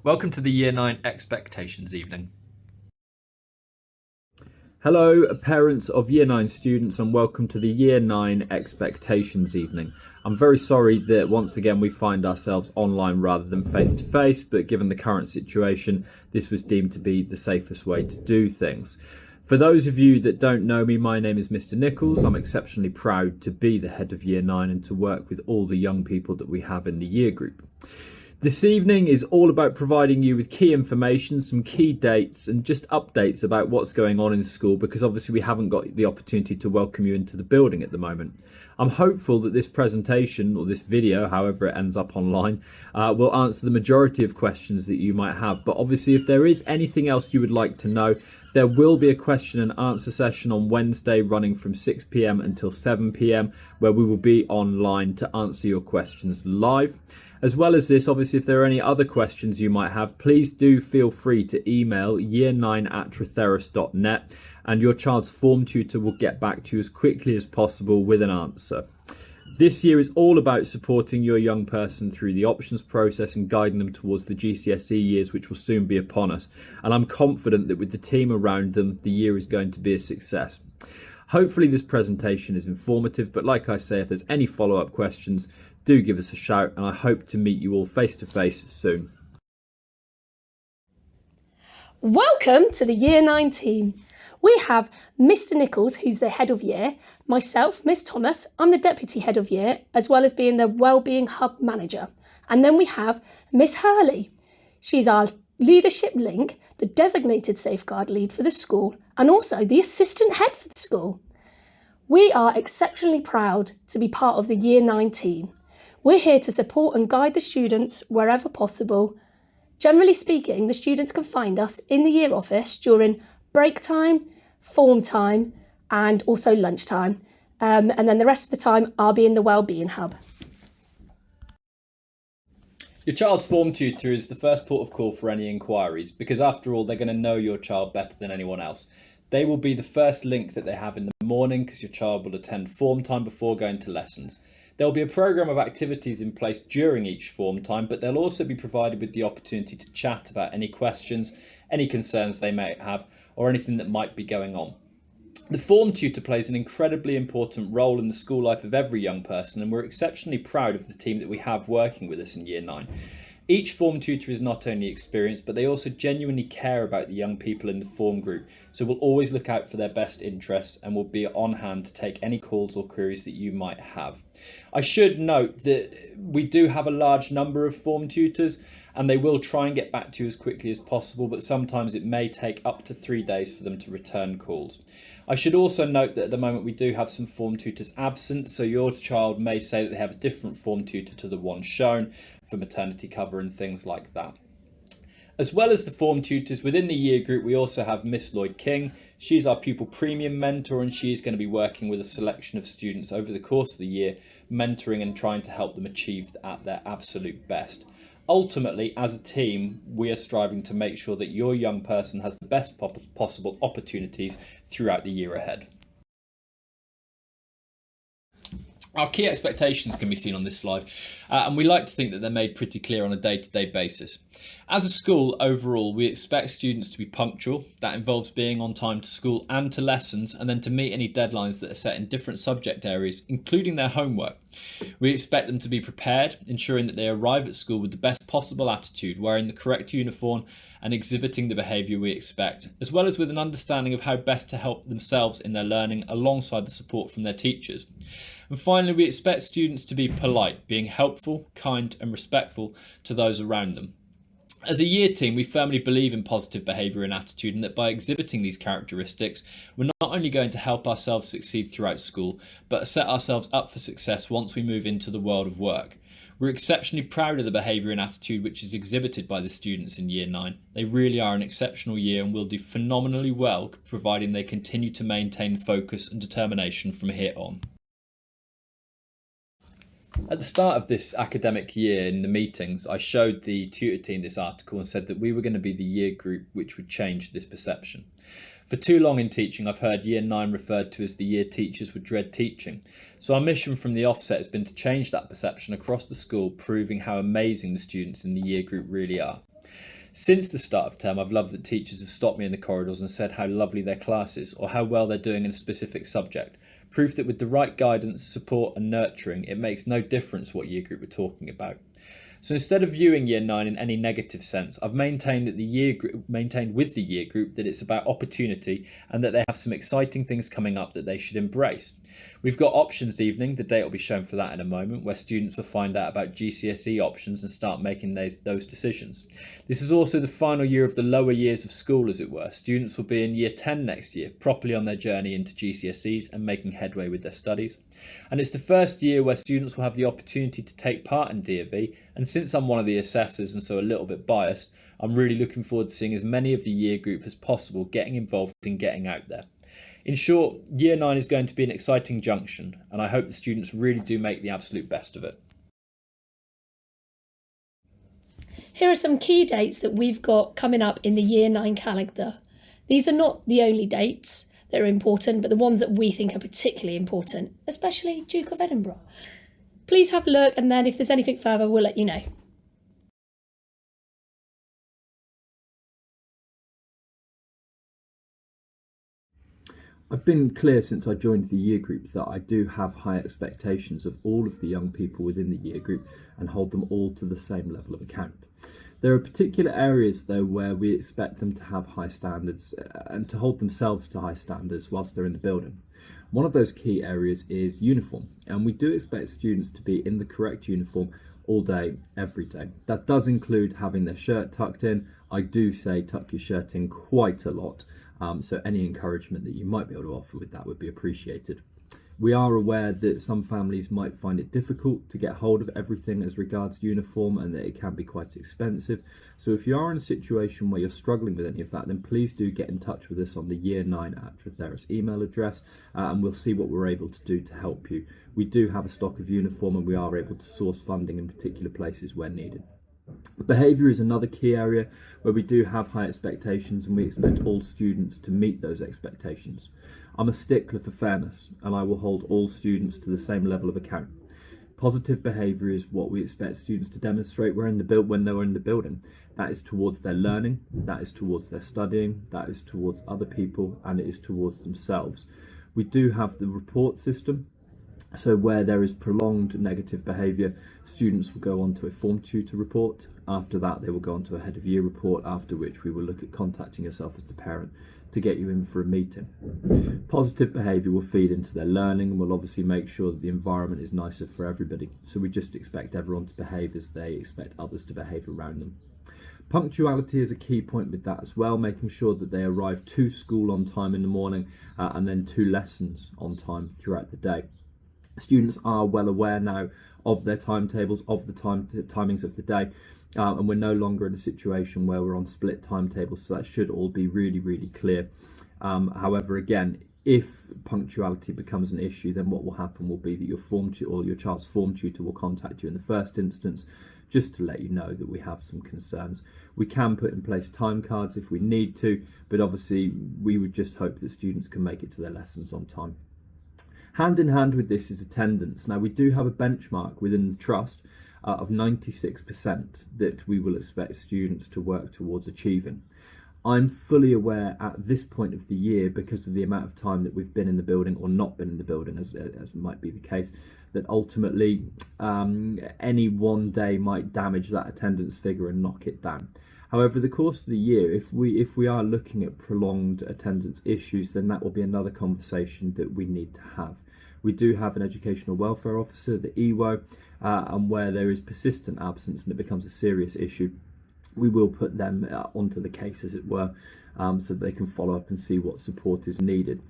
Welcome to the Year 9 Expectations Evening. Hello, parents of Year 9 students, and welcome to the Year 9 Expectations Evening. I'm very sorry that once again we find ourselves online rather than face to face, but given the current situation, this was deemed to be the safest way to do things. For those of you that don't know me, my name is Mr. Nichols. I'm exceptionally proud to be the head of Year 9 and to work with all the young people that we have in the year group. This evening is all about providing you with key information, some key dates, and just updates about what's going on in school, because obviously we haven't got the opportunity to welcome you into the building at the moment. I'm hopeful that this presentation, or this video, however it ends up online, will answer the majority of questions that you might have. But obviously, if there is anything else you would like to know, there will be a question and answer session on Wednesday running from 6 p.m. until 7 p.m, where we will be online to answer your questions live. As well as this, obviously, if there are any other questions you might have, please do feel free to email year9@tratheris.net and your child's form tutor will get back to you as quickly as possible with an answer. This year is all about supporting your young person through the options process and guiding them towards the GCSE years, which will soon be upon us. And I'm confident that with the team around them, the year is going to be a success. Hopefully this presentation is informative, but like I say, if there's any follow-up questions, do give us a shout, and I hope to meet you all face to face soon. Welcome to the Year 9 team. We have Mr. Nichols, who's the head of year, myself, Miss Thomas, I'm the deputy head of year, as well as being the Wellbeing Hub manager. And then we have Miss Hurley. She's our leadership link, the designated safeguard lead for the school, and also the assistant head for the school. We are exceptionally proud to be part of the Year 9 team. We're here to support and guide the students wherever possible. Generally speaking, the students can find us in the year office during break time, form time, and also lunchtime. And then the rest of the time, I'll be in the Wellbeing Hub. Your child's form tutor is the first port of call for any inquiries, because after all, they're going to know your child better than anyone else. They will be the first link that they have in the morning, because your child will attend form time before going to lessons. There will be a programme of activities in place during each form time, but they'll also be provided with the opportunity to chat about any questions, any concerns they may have, or anything that might be going on. The form tutor plays an incredibly important role in the school life of every young person, and we're exceptionally proud of the team that we have working with us in Year 9. Each form tutor is not only experienced, but they also genuinely care about the young people in the form group, so we'll always look out for their best interests and will be on hand to take any calls or queries that you might have. I should note that we do have a large number of form tutors, and they will try and get back to you as quickly as possible, but sometimes it may take up to 3 days for them to return calls. I should also note that at the moment we do have some form tutors absent, so your child may say that they have a different form tutor to the one shown for maternity cover and things like that. As well as the form tutors within the year group, we also have Miss Lloyd King. She's our pupil premium mentor, and she's going to be working with a selection of students over the course of the year, mentoring and trying to help them achieve at their absolute best. Ultimately, as a team, we are striving to make sure that your young person has the best possible opportunities throughout the year ahead. Our key expectations can be seen on this slide, and we like to think that they're made pretty clear on a day-to-day basis. As a school, overall, we expect students to be punctual. That involves being on time to school and to lessons, and then to meet any deadlines that are set in different subject areas, including their homework. We expect them to be prepared, ensuring that they arrive at school with the best possible attitude, wearing the correct uniform and exhibiting the behaviour we expect, as well as with an understanding of how best to help themselves in their learning alongside the support from their teachers. And finally, we expect students to be polite, being helpful, kind and respectful to those around them. As a year team, we firmly believe in positive behaviour and attitude, and that by exhibiting these characteristics, we're not only going to help ourselves succeed throughout school, but set ourselves up for success once we move into the world of work. We're exceptionally proud of the behaviour and attitude which is exhibited by the students in Year 9. They really are an exceptional year and will do phenomenally well, providing they continue to maintain focus and determination from here on. At the start of this academic year in the meetings, I showed the tutor team this article and said that we were going to be the year group which would change this perception. For too long in teaching, I've heard Year 9 referred to as the year teachers would dread teaching. So our mission from the offset has been to change that perception across the school, proving how amazing the students in the year group really are. Since the start of term, I've loved that teachers have stopped me in the corridors and said how lovely their class is or how well they're doing in a specific subject. Proof that with the right guidance, support and nurturing, it makes no difference what year group we're talking about. So instead of viewing year 9 in any negative sense, I've maintained with the year group that it's about opportunity and that they have some exciting things coming up that they should embrace. We've got options evening, the date will be shown for that in a moment, where students will find out about GCSE options and start making those decisions. This is also the final year of the lower years of school, as it were. Students will be in year 10 next year, properly on their journey into GCSEs and making headway with their studies. And it's the first year where students will have the opportunity to take part in D&V, and since I'm one of the assessors and so a little bit biased, I'm really looking forward to seeing as many of the year group as possible getting involved and getting out there. In short, year 9 is going to be an exciting junction, and I hope the students really do make the absolute best of it. Here are some key dates that we've got coming up in the year 9 calendar. These are not the only dates that are important, but the ones that we think are particularly important, especially Duke of Edinburgh. Please have a look, and then if there's anything further, we'll let you know. I've been clear since I joined the year group that I do have high expectations of all of the young people within the year group and hold them all to the same level of account. There are particular areas though where we expect them to have high standards and to hold themselves to high standards whilst they're in the building. One of those key areas is uniform, and we do expect students to be in the correct uniform all day, every day. That does include having their shirt tucked in. I do say tuck your shirt in quite a lot. So any encouragement that you might be able to offer with that would be appreciated. We are aware that some families might find it difficult to get hold of everything as regards uniform and that it can be quite expensive. So if you are in a situation where you're struggling with any of that, then please do get in touch with us on the Year 9 Atratheris email address and we'll see what we're able to do to help you. We do have a stock of uniform and we are able to source funding in particular places where needed. Behaviour is another key area where we do have high expectations and we expect all students to meet those expectations. I'm a stickler for fairness and I will hold all students to the same level of account. Positive behaviour is what we expect students to demonstrate when they're in the building. That is towards their learning, that is towards their studying, that is towards other people, and it is towards themselves. We do have the report system. So where there is prolonged negative behaviour, students will go on to a form tutor report. After that, they will go on to a head of year report, after which we will look at contacting yourself as the parent to get you in for a meeting. Positive behaviour will feed into their learning and will obviously make sure that the environment is nicer for everybody. So we just expect everyone to behave as they expect others to behave around them. Punctuality is a key point with that as well, making sure that they arrive to school on time in the morning and then to lessons on time throughout the day. Students are well aware now of their timetables, of the timings of the day, and we're no longer in a situation where we're on split timetables, so that should all be really, really clear. However, again, if punctuality becomes an issue, then what will happen will be that your form tutor or your child's form tutor will contact you in the first instance just to let you know that we have some concerns. We can put in place time cards if we need to, but obviously we would just hope that students can make it to their lessons on time. Hand in hand with this is attendance. Now, we do have a benchmark within the trust of 96% that we will expect students to work towards achieving. I'm fully aware at this point of the year, because of the amount of time that we've been in the building or not been in the building, as might be the case, that ultimately any one day might damage that attendance figure and knock it down. However, the course of the year, if we are looking at prolonged attendance issues, then that will be another conversation that we need to have. We do have an educational welfare officer, the EWO, and where there is persistent absence and it becomes a serious issue, we will put them onto the case, as it were, so that they can follow up and see what support is needed.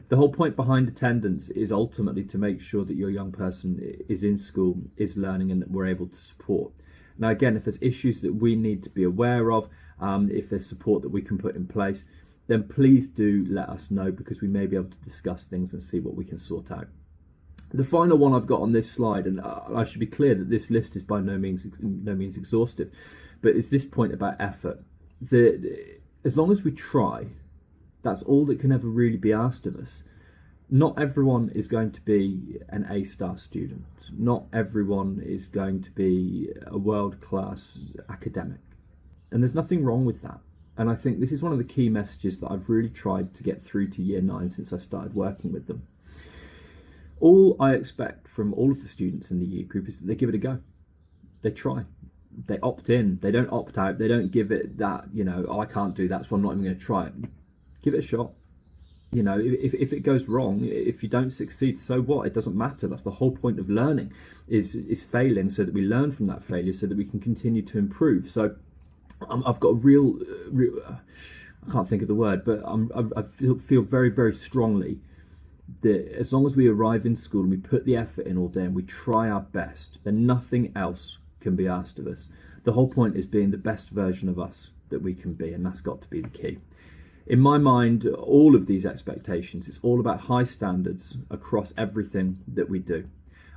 The whole point behind attendance is ultimately to make sure that your young person is in school, is learning, and that we're able to support. Now, again, if there's issues that we need to be aware of, if there's support that we can put in place, then please do let us know, because we may be able to discuss things and see what we can sort out. The final one I've got on this slide, and I should be clear that this list is by no means exhaustive, but it's this point about effort. That as long as we try, that's all that can ever really be asked of us. Not everyone is going to be an A-star student. Not everyone is going to be a world-class academic. And there's nothing wrong with that. And I think this is one of the key messages that I've really tried to get through to year 9 since I started working with them. All I expect from all of the students in the year group is that they give it a go. They try. They opt in. They don't opt out. They don't give it that, oh, I can't do that, so I'm not even going to try it. Give it a shot. If it goes wrong, if you don't succeed, so what? It doesn't matter. That's the whole point of learning, is failing so that we learn from that failure so that we can continue to improve. So I've got a real I can't think of the word, but I feel very, very strongly that as long as we arrive in school and we put the effort in all day and we try our best, then nothing else can be asked of us. The whole point is being the best version of us that we can be, and that's got to be the key. In my mind, all of these expectations, it's all about high standards across everything that we do.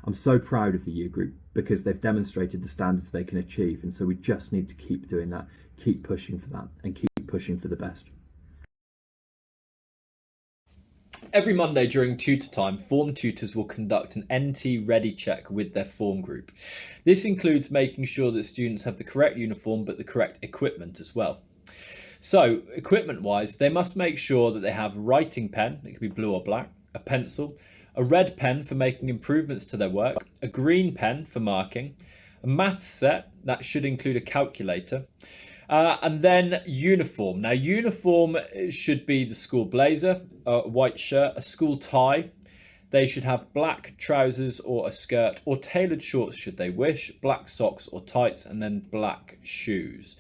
I'm so proud of the year group because they've demonstrated the standards they can achieve, and so we just need to keep doing that, keep pushing for that, and keep pushing for the best. Every Monday during tutor time, form tutors will conduct an NT ready check with their form group. This includes making sure that students have the correct uniform but the correct equipment as well. So, equipment-wise, they must make sure that they have a writing pen, it could be blue or black, a pencil, a red pen for making improvements to their work, a green pen for marking, a maths set, that should include a calculator, and then uniform. Now, uniform should be the school blazer, a white shirt, a school tie. They should have black trousers or a skirt, or tailored shorts should they wish, black socks or tights, and then black shoes.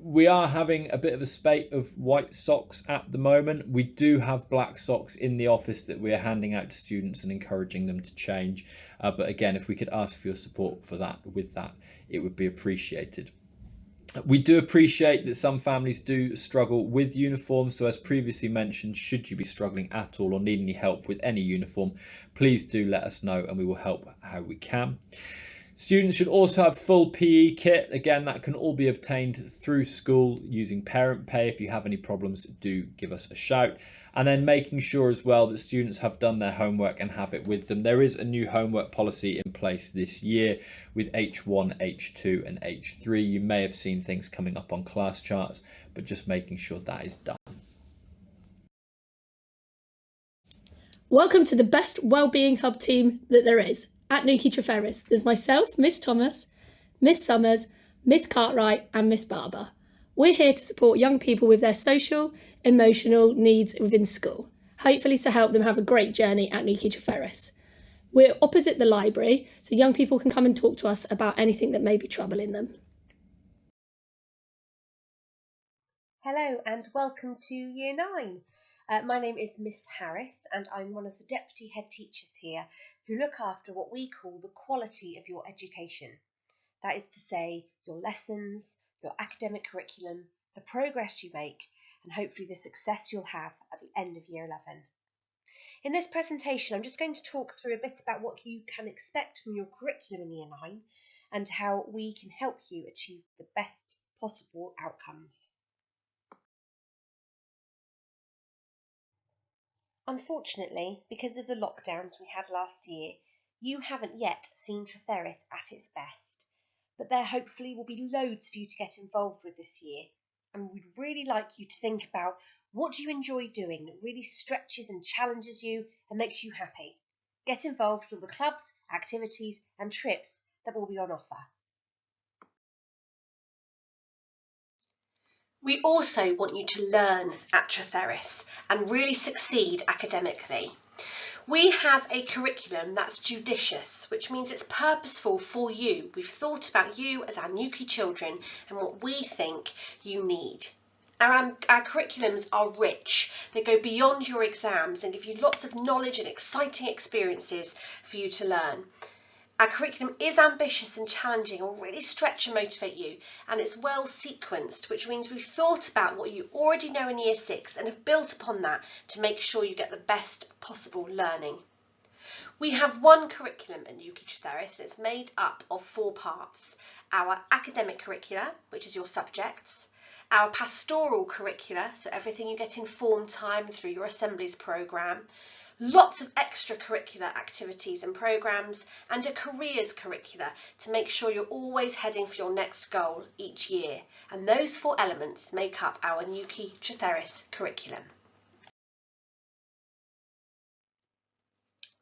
We are having a bit of a spate of white socks at the moment. We do have black socks in the office that we are handing out to students and encouraging them to change. But again, if we could ask for your support for that, with that, it would be appreciated. We do appreciate that some families do struggle with uniforms. So as previously mentioned, should you be struggling at all or need any help with any uniform, please do let us know and we will help how we can. Students should also have full PE kit. Again, that can all be obtained through school using parent pay. If you have any problems, do give us a shout. And then making sure as well that students have done their homework and have it with them. There is a new homework policy in place this year with H1, H2 and H3. You may have seen things coming up on class charts, but just making sure that is done. Welcome to the best wellbeing hub team that there is at Nuki Treferris. There's myself, Miss Thomas, Miss Summers, Miss Cartwright and Miss Barber. We're here to support young people with their social, emotional needs within school, hopefully to help them have a great journey at Nuki Treferris. We're opposite the library, so young people can come and talk to us about anything that may be troubling them. Hello and welcome to Year 9. My name is Miss Harris and I'm one of the deputy head teachers here who look after what we call the quality of your education. That is to say, your lessons, your academic curriculum, the progress you make, and hopefully the success you'll have at the end of Year 11. In this presentation, I'm just going to talk through a bit about what you can expect from your curriculum in Year 9 and how we can help you achieve the best possible outcomes. Unfortunately, because of the lockdowns we had last year, you haven't yet seen Treferris at its best, but there hopefully will be loads for you to get involved with this year, and we'd really like you to think about what do you enjoy doing that really stretches and challenges you and makes you happy. Get involved with all the clubs, activities and trips that will be on offer. We also want you to learn at Treferris and really succeed academically. We have a curriculum that's judicious, which means it's purposeful for you. We've thought about you as our Nuki children and what we think you need. Our curriculums are rich. They go beyond your exams and give you lots of knowledge and exciting experiences for you to learn. Our curriculum is ambitious and challenging, will really stretch and motivate you, and it's well sequenced, which means we've thought about what you already know in Year 6 and have built upon that to make sure you get the best possible learning. We have one curriculum at Nuki Treferris and it's made up of 4 parts. Our academic curricula, which is your subjects, our pastoral curricula, so everything you get in form time through your assemblies programme, lots of extracurricular activities and programmes, and a careers curricula to make sure you're always heading for your next goal each year. And those 4 elements make up our Nuki Tutors curriculum.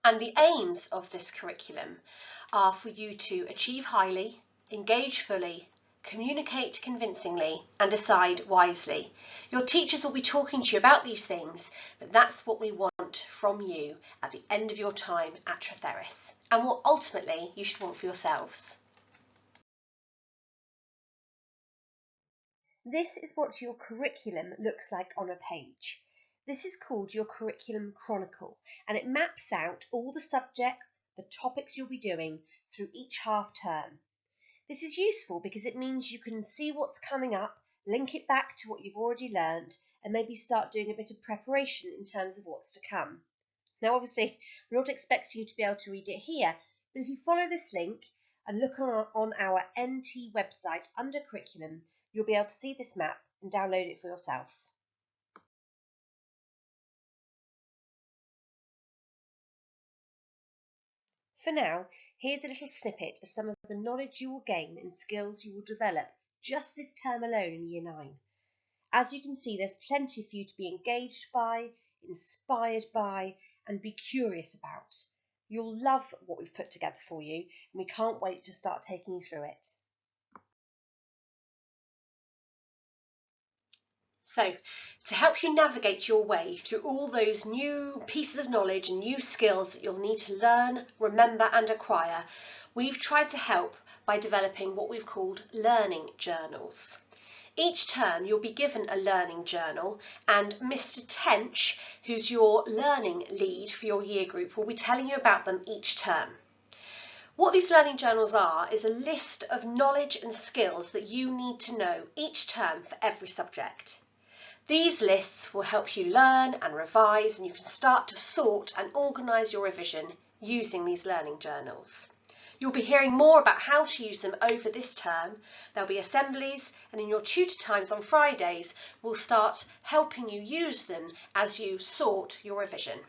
And the aims of this curriculum are for you to achieve highly, engage fully, communicate convincingly, and decide wisely. Your teachers will be talking to you about these things, but that's what we want from you at the end of your time at Tutors, and what ultimately you should want for yourselves. This is what your curriculum looks like on a page. This is called your curriculum chronicle, and it maps out all the subjects, the topics you'll be doing through each half term. This is useful because it means you can see what's coming up, link it back to what you've already learned, and maybe start doing a bit of preparation in terms of what's to come. Now, obviously, we're not expecting you to be able to read it here, but if you follow this link and look on our NT website under curriculum, you'll be able to see this map and download it for yourself. For now, here's a little snippet of some of the knowledge you will gain and skills you will develop just this term alone in Year 9. As you can see, there's plenty for you to be engaged by, inspired by, and be curious about. You'll love what we've put together for you, and we can't wait to start taking you through it. So, to help you navigate your way through all those new pieces of knowledge and new skills that you'll need to learn, remember and acquire, we've tried to help by developing what we've called learning journals. Each term you'll be given a learning journal, and Mr. Tench, who's your learning lead for your year group, will be telling you about them each term. What these learning journals are is a list of knowledge and skills that you need to know each term for every subject. These lists will help you learn and revise, and you can start to sort and organise your revision using these learning journals. You'll be hearing more about how to use them over this term. There'll be assemblies, and in your tutor times on Fridays, we'll start helping you use them as you sort your revision.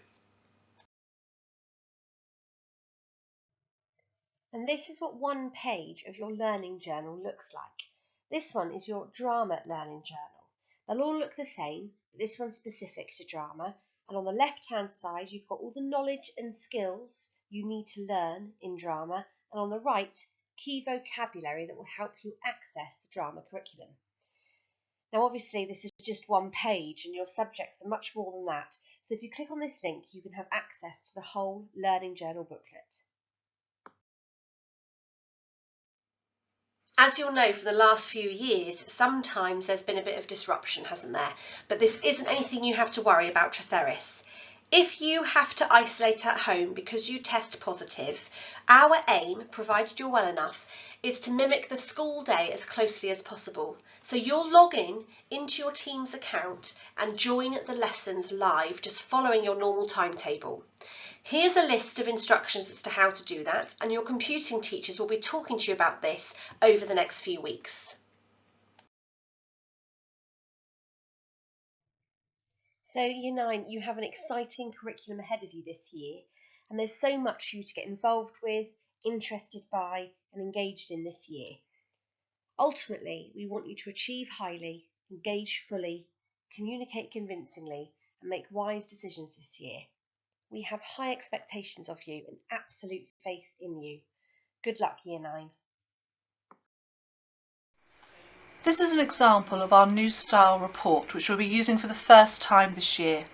And this is what one page of your learning journal looks like. This one is your drama learning journal. They'll all look the same, but this one's specific to drama. And on the left-hand side, you've got all the knowledge and skills you need to learn in drama. And on the right, key vocabulary that will help you access the drama curriculum. Now, obviously, this is just one page, and your subjects are much more than that. So if you click on this link, you can have access to the whole learning journal booklet. As you'll know from the last few years, sometimes there's been a bit of disruption, hasn't there? But this isn't anything you have to worry about Tutors. If you have to isolate at home because you test positive, our aim, provided you're well enough, is to mimic the school day as closely as possible. So you'll log into your Teams account and join the lessons live, just following your normal timetable. Here's a list of instructions as to how to do that, and your computing teachers will be talking to you about this over the next few weeks. So Year 9, you have an exciting curriculum ahead of you this year, and there's so much for you to get involved with, interested by, and engaged in this year. Ultimately, we want you to achieve highly, engage fully, communicate convincingly, and make wise decisions this year. We have high expectations of you and absolute faith in you. Good luck, Year 9. This is an example of our new style report, which we'll be using for the first time this year.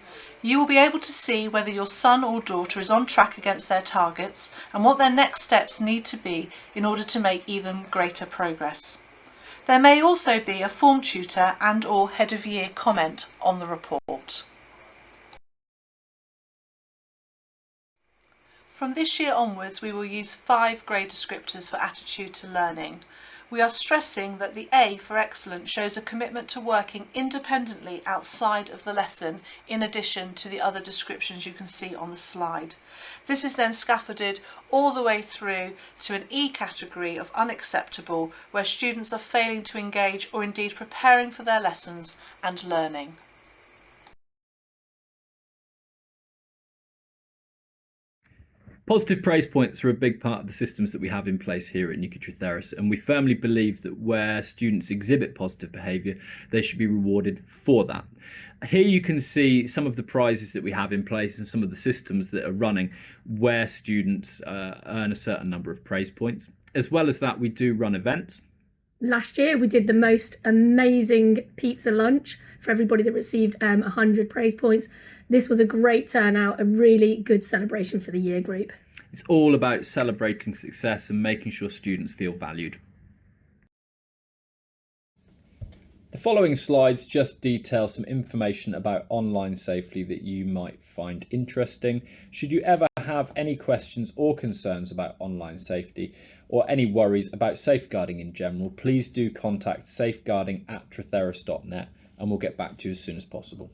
You will be able to see whether your son or daughter is on track against their targets and what their next steps need to be in order to make even greater progress. There may also be a form tutor and/or head of year comment on the report. From this year onwards, we will use 5 grade descriptors for attitude to learning. We are stressing that the A for excellent shows a commitment to working independently outside of the lesson, in addition to the other descriptions you can see on the slide. This is then scaffolded all the way through to an E category of unacceptable, where students are failing to engage or indeed preparing for their lessons and learning. Positive praise points are a big part of the systems that we have in place here at Tutors, and we firmly believe that where students exhibit positive behaviour, they should be rewarded for that. Here you can see some of the prizes that we have in place and some of the systems that are running where students earn a certain number of praise points. As well as that, we do run events. Last year we did the most amazing pizza lunch for everybody that received 100 praise points. This was a great turnout, a really good celebration for the year group. It's all about celebrating success and making sure students feel valued. The following slides just detail some information about online safety that you might find interesting. Should you ever have any questions or concerns about online safety or any worries about safeguarding in general, please do contact safeguarding@trutheris.net and we'll get back to you as soon as possible.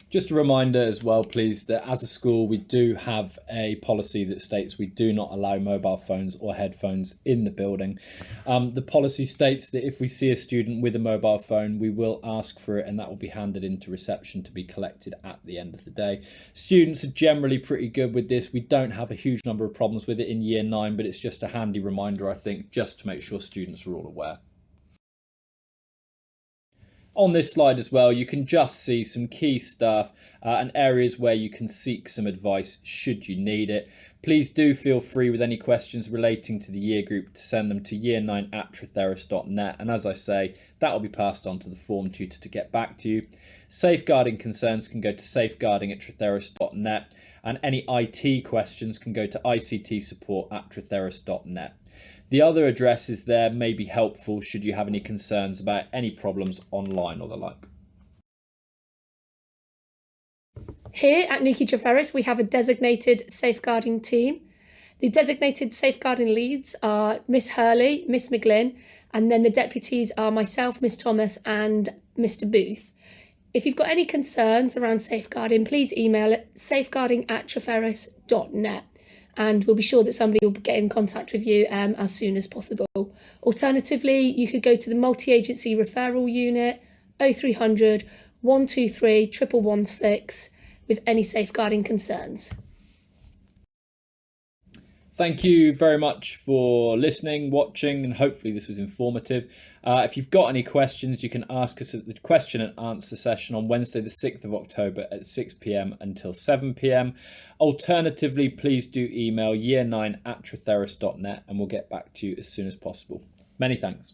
Just a reminder as well, please, that as a school, we do have a policy that states we do not allow mobile phones or headphones in the building. The policy states that if we see a student with a mobile phone, we will ask for it and that will be handed into reception to be collected at the end of the day. Students are generally pretty good with this. We don't have a huge number of problems with it in year 9, but it's just a handy reminder, I think, just to make sure students are all aware. On this slide as well, you can just see some key stuff and areas where you can seek some advice should you need it. Please do feel free with any questions relating to the year group to send them to year9@trutheris.net, and as I say, that will be passed on to the form tutor to get back to you. Safeguarding concerns can go to safeguarding@trutheris.net, and any IT questions can go to ictsupport@trutheris.net. The other addresses there may be helpful should you have any concerns about any problems online or the like. Here at Tutors, we have a designated safeguarding team. The designated safeguarding leads are Miss Hurley, Miss McGlynn, and then the deputies are myself, Miss Thomas, and Mr. Booth. If you've got any concerns around safeguarding, please email at safeguarding@trutheris.net. And we'll be sure that somebody will get in contact with you as soon as possible. Alternatively, you could go to the multi-agency referral unit 0300 123 1116 with any safeguarding concerns. Thank you very much for listening, watching, and hopefully this was informative. If you've got any questions, you can ask us at the question and answer session on Wednesday, the 6th of October at 6 p.m. until 7 p.m. Alternatively, please do email year9@trutheris.net and we'll get back to you as soon as possible. Many thanks.